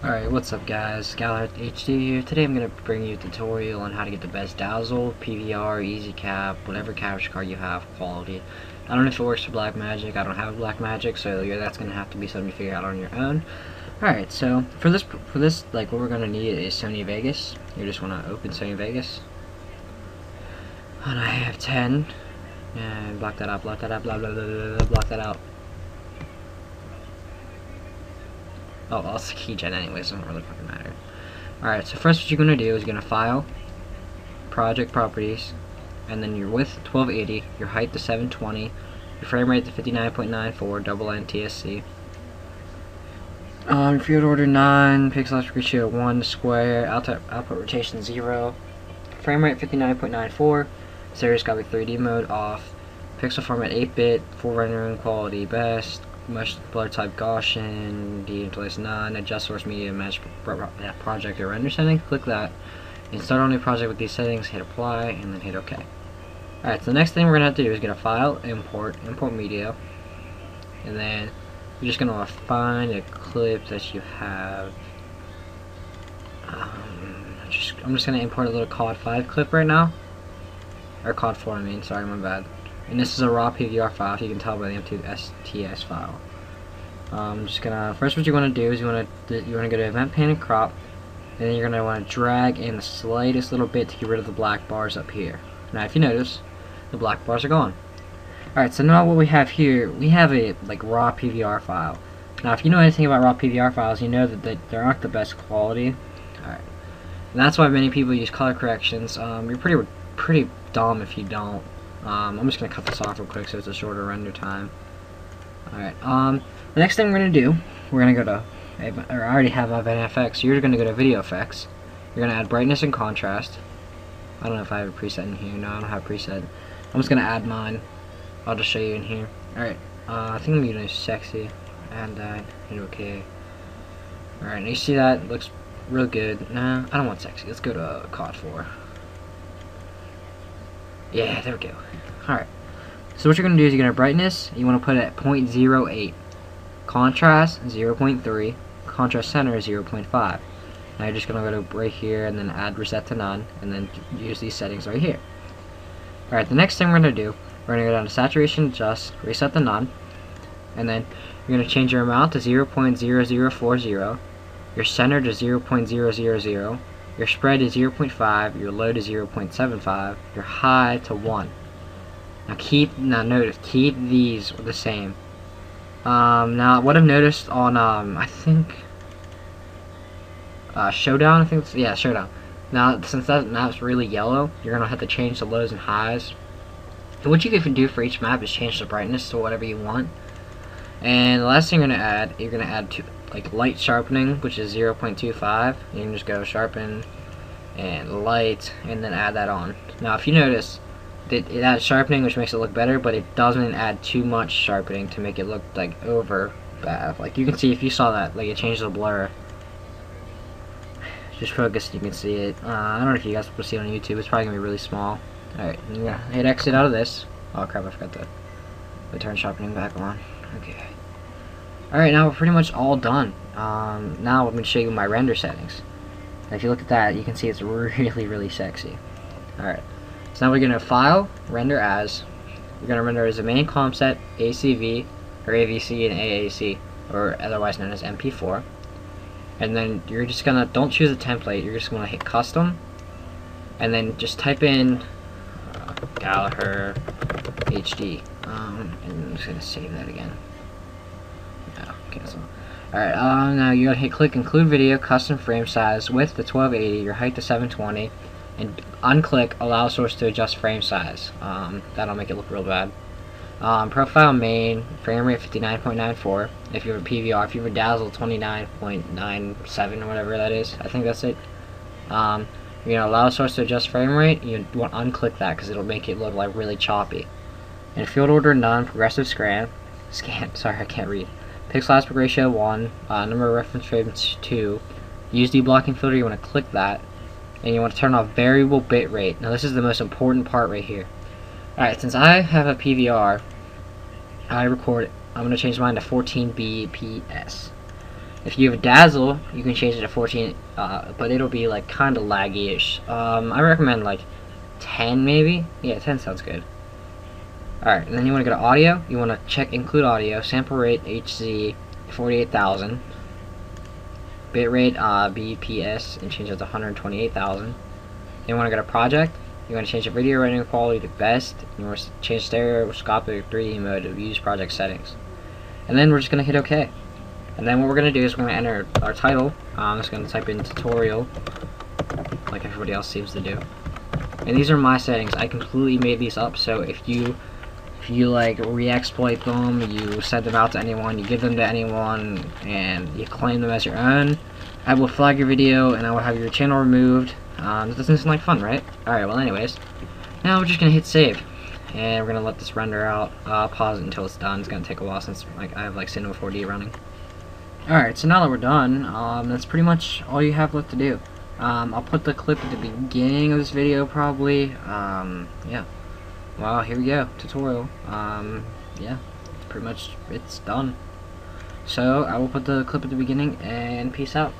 Alright, what's up guys, Galahad HD here. Today I'm going to bring you a tutorial on how to get the best Dazzle, PVR, Easy Cap, whatever capture card you have, quality. I don't know if it works for Black Magic. I don't have Black Magic, so that's going to have to be something you figure out on your own. Alright, so for this, like, what we're going to need is Sony Vegas. You just want to open Sony Vegas. And I have 10. And block that out, block that out, blah blah blah blah, blah, block that out. Oh, well, it's a keygen anyways, it doesn't really fucking matter. Alright, so first what you're going to do is you're going to file, project properties, and then your width 1280, your height to 720, your frame rate to 59.94, double NTSC. Field order 9, pixel aspect ratio 1, square, output rotation 0, frame rate 59.94, series got 3D mode off, pixel format 8-bit, full rendering quality best, mesh blur type Gaussian, de-interlace none, adjust source media match project or render setting. Click that and start on a project with these settings, hit apply, and then hit OK. Alright, so the next thing we're going to have to do is get a file, import media, and then you're just going to find a clip that you have. I'm just going to import a little COD 5 clip right now, or COD 4 I mean, sorry, my bad. And this is a raw PVR file, if you can tell by the M2STS file. First what you want to do is you want to go to Event Pane and Crop, and then you're going to want to drag in the slightest little bit to get rid of the black bars up here. Now if you notice, the black bars are gone. Alright, so now what we have here, we have a raw PVR file. Now if you know anything about raw PVR files, you know that they aren't the best quality. Alright, and that's why many people use color corrections. You're pretty dumb if you don't. I'm just going to cut this off real quick so it's a shorter render time. Alright, the next thing we're going to do, we're going to go to, I already have Event FX, you're going to go to Video Effects. You're going to add brightness and contrast. I don't know if I have a preset in here. No, I don't have a preset. I'm just going to add mine. I'll just show you in here. Alright, I think I'm going to use sexy. Add that, hit OK. Alright, now you see that? It looks real good. Nah, I don't want sexy. Let's go to COD 4. Yeah, there we go. Alright. So what you're going to do is you're going to brightness, you want to put it at 0.08. Contrast, 0.3. Contrast center, 0.5. Now you're just going to go to right here and then add reset to none, and then use these settings right here. Alright, the next thing we're going to do, we're going to go down to saturation, adjust, reset to none, and then you're going to change your amount to 0.0040, your center to 0.000, your spread is 0.5, your low to 0.75, your high to 1. Now notice, keep these the same. Now what I've noticed on I think Showdown, Showdown. Now since that map's really yellow, you're gonna have to change the lows and highs. And what you can do for each map is change the brightness to whatever you want. And the last thing you're gonna add to light sharpening, which is 0.25. You can just go sharpen and light and then add that on. Now if you notice, it adds sharpening, which makes it look better, but it doesn't add too much sharpening to make it look over bad. Like you can see, if you saw that, it changed the blur. Just focus, you can see it. I don't know if you guys will see it on YouTube. It's probably gonna be really small. Alright, I'm gonna hit exit out of this. Oh crap, I forgot to turn sharpening back on. Okay. Alright, now we're pretty much all done. Now I'm going to show you my render settings. Now, if you look at that, you can see it's really sexy. Alright, so now we're going to file, render as. We're going to render as a main comp set, ACV, or AVC and AAC, or otherwise known as MP4. And then you're just going to, don't choose a template, you're just going to hit custom, and then just type in Galahad HD. And I'm just going to save that again. Cancel. Alright, now you gotta hit click include video, custom frame size, width to 1280, your height to 720, and unclick allow source to adjust frame size. That'll make it look real bad. Profile main, frame rate 59.94. If you have a PVR, if you have a Dazzle 29.97 or whatever that is, I think that's it. You're gonna allow source to adjust frame rate. You want to unclick that because it'll make it look really choppy. And field order none, progressive scan. Sorry, I can't read. Pixel aspect ratio 1, number of reference frames 2, use deblocking filter, you want to click that, and you want to turn off variable bit rate. Now this is the most important part right here. Alright, since I have a PVR, I'm going to change mine to 14 bps. If you have Dazzle, you can change it to 14, but it'll be like kind of laggy-ish. I recommend like 10 maybe. Yeah, 10 sounds good. Alright, and then you want to go to audio. You want to check include audio, sample rate HZ 48,000, bitrate BPS, and change it to 128,000. Then you want to go to project. You want to change the video rendering quality to best. You want to change stereoscopic 3D mode to use project settings. And then we're just going to hit OK. And then what we're going to do is we're going to enter our title. I'm just going to type in tutorial, like everybody else seems to do. And these are my settings. I completely made these up, so if you like re-exploit them, you send them out to anyone, you give them to anyone, and you claim them as your own, I will flag your video and I will have your channel removed. This doesn't seem like fun, right? Alright, well anyways, now we're just going to hit save. And we're going to let this render out, pause it until it's done. It's going to take a while since like I have like Cinema 4D running. Alright, so now that we're done, that's pretty much all you have left to do. I'll put the clip at the beginning of this video probably. Yeah. Well, here we go. Tutorial. Yeah. Pretty much it's done. So, I will put the clip at the beginning, and peace out.